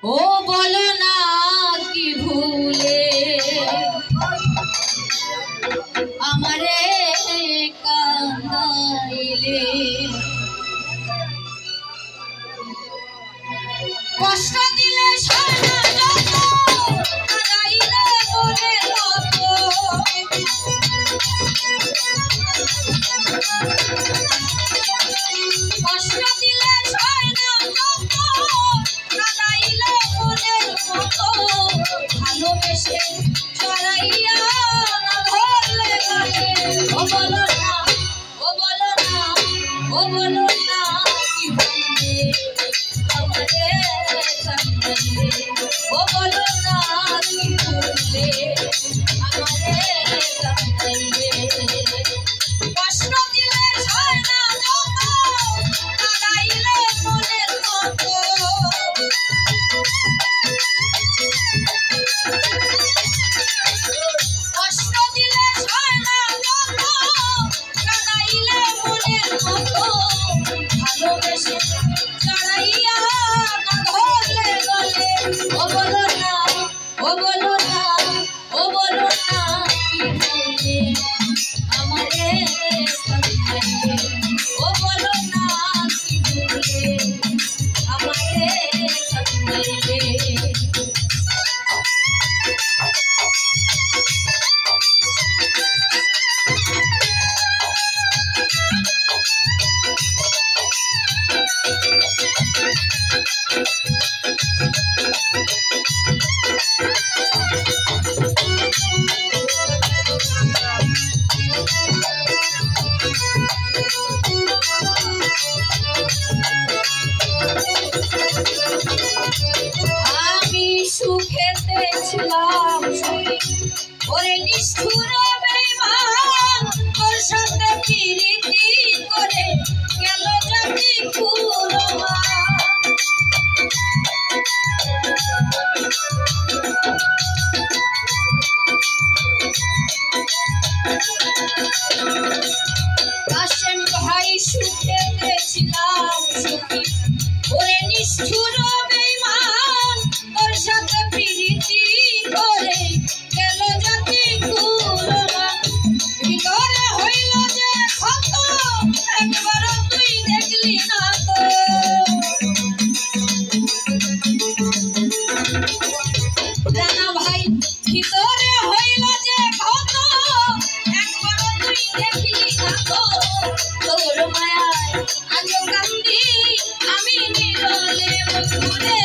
ও বলো না কি ভুলে আমারে কাঁদাইলে, কষ্ট দিলে সারা যত কাঁদাইলে মনে কত, কষ্ট দিলে সারা যত কাঁদাইলে মনের মতো, ভালোবেসে চড়াইয়া না ধরলে গালে। ও বলো না, ও বলো না, ও বলো না কি ভুলে আমারে কাঁদাইলে, ও বলো না কি ভুলে আমারে কাঁদাইলে, কষ্ট দিলে সারা যত কাঁদাইলে মনের মতো, কষ্ট দিলে সারা যত কাঁদাইলে মনের মতো, ভালোবেসে চড়াইয়া না ধরলে গলে। ও বলো না, ও বলো না, ও বলো না কি ভুলে আমারে কাঁদাইলে, ও বলো না কি ভুলে আমারে কাঁদাইলে। আমি সুখেতে ছিলাম সুখী, ওরে নিষ্ঠুর বেঈমান তোর সাথে প্রীতি করে গেল জাতি কুরবান। কাশেম ভাই সুখেতে ছিলাম সুখী, ওরে নিষ্ঠুর বেঈমান তোর সাথে প্রীতি করে গেল জাতি কুরবান। ভিতরে হইল যে ক্ষত একবার তুই দেখলি না তো, রানা ভাই ভিতরে হইল যে ক্ষত একবার তুই দেখলি না তো, তোর মায়ায় আজ কান্দি আমি নীরবে বন্ধুরে,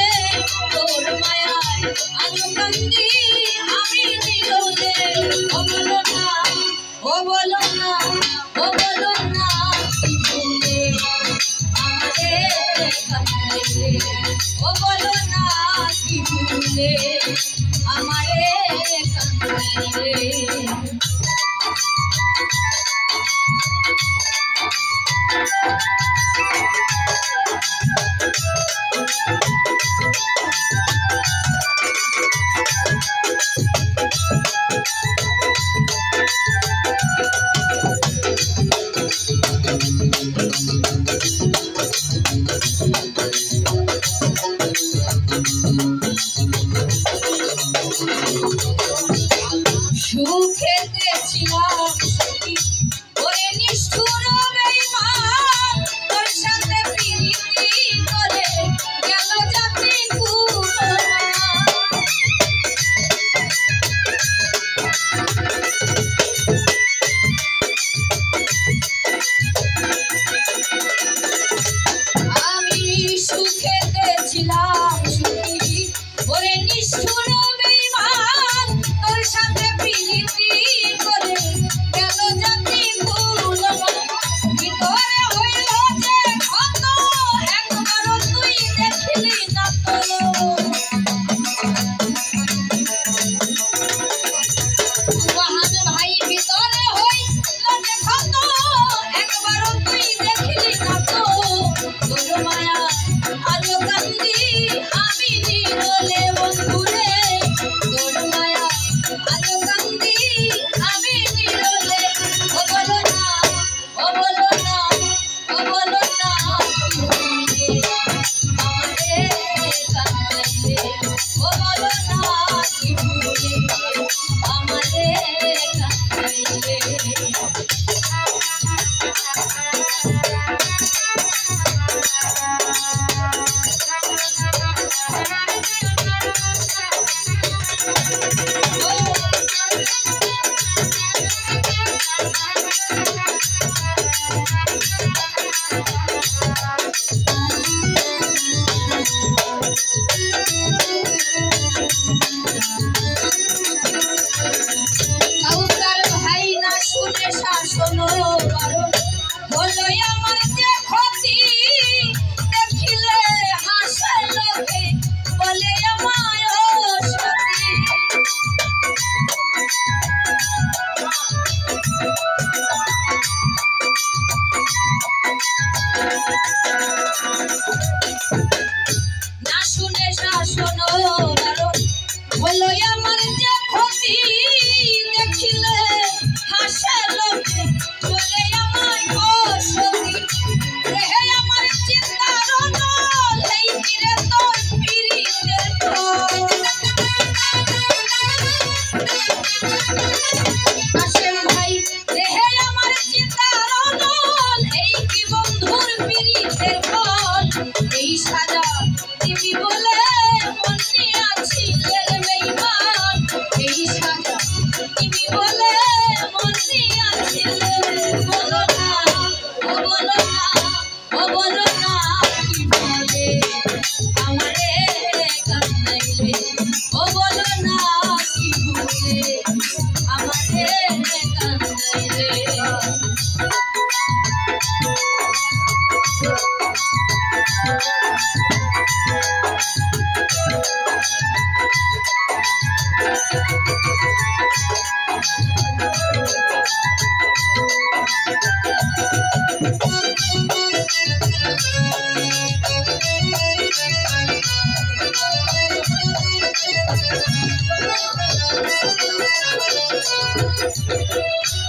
তোর মায়ায় আজ কান্দি আমি নীরবে। ও বলো না, ও বলো না, ও বলো না কি ভুলে আমারে কাঁদাইলে, ও বলো না কি ভুলে আমারে কাঁদাইলে। না শুনে শাসন বারণ হলো আমার যে ক্ষতি দেখিলে হাসে লোকে বলে আমায় অসতী দেহে আমার চিন্তার নল এই কিরে তোর পিরিতের আসেম ভাই দেহে আমার চিন্তার নল এই কি বন্ধুর পিরিতের ফল এই সাজা দিবি বলে মনে আছিলে বেঈমান এই সাজা দিবি বলে মনে আছিলে বলো না ও বলো না ও বলো না কি বলে আমারে কান্দাইলে ও বলো না কি বলে আমারে কান্দাইলে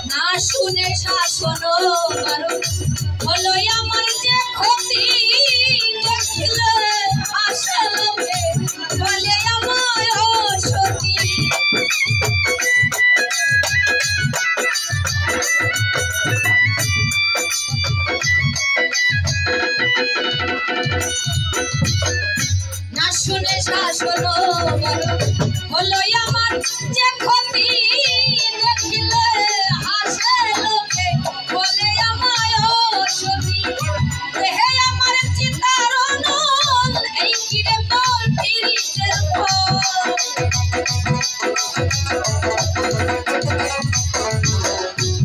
না শুনে শাসন বারণ হলো আমার যে ক্ষতি দেখিলে হাসে লোকে বলে আমায় অসতী না শুনে শাসন বারণ হলো আমার যে ক্ষতি দেখিলে হাসে লোকে বলে আমায় অসতী দেহে আমার চিন্তার নল এই কিরে তোর পিরিতের ফল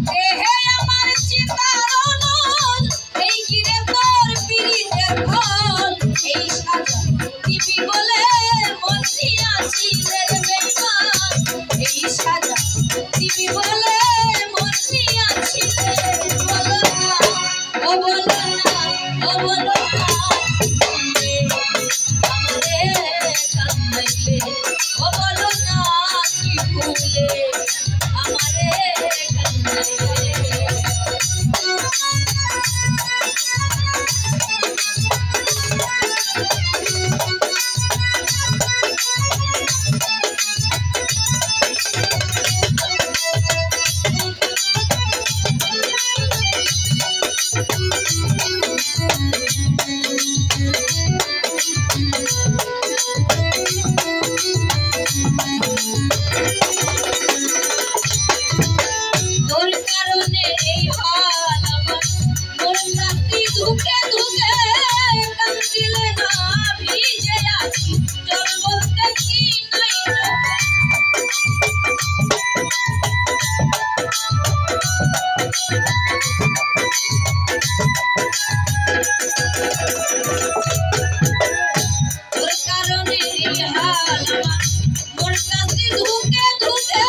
দেহে আমার চিন্তার নল এই কিরে তোর পিরিতের ফল এই সাজা দিবি বলে মনে আছিলে বেঈমান এই সাজা দিবি বলে মনে আছিলে বলো না ও বলো না ও বলো না আমারে কান্দাইলে ও বলো না কি ভুলে আমারে কান্দাইলে তোর কারণে এই হাল আমার মোর নাতি ধুকে ধুকে কান্দিলে না ভিজে আছি জল বলতে কি নাই তোর কারণে এই হাল আমার মোর নাতি ধুকে ধুকে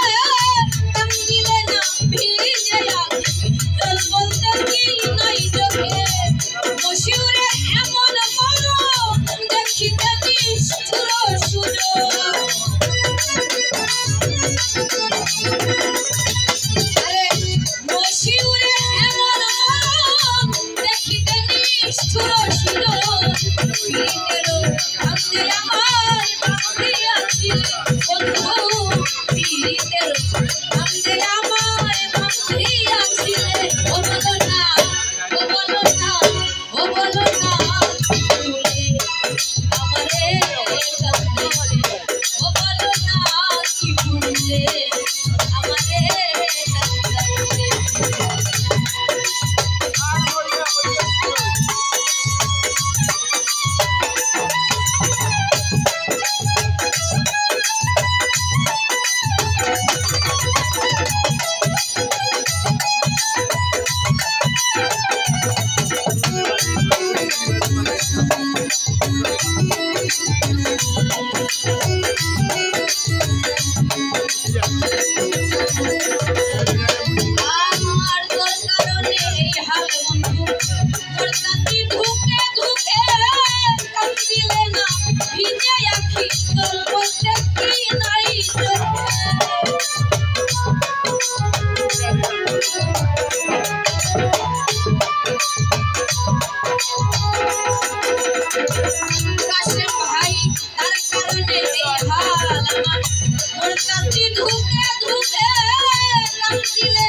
কান্দিলে না ভিজে আছি জল বলতে কি নাই চোখে বসিউরে এমন বলো দেখিতে নিষ্ঠুর সুযোগ আরে বসিউরে এমন বলো দেখিতে নিষ্ঠুর সুযোগ পিরিতেরও ভাঙতে আমার ভাঙতে আছিলে বন্ধু পিরিতেরও ভাঙতে আমার ভাঙতে আছিলে ও বলো না ও বলো না ও বলো না ভুলে আমারে কান্দাইলে ও বলো না কি ভুলে আমারে কান্দাইলে কাশেম ভাই তার কারণে এই হাল আমার মোর কাছে ধুকে ধুকে কাঁদিলে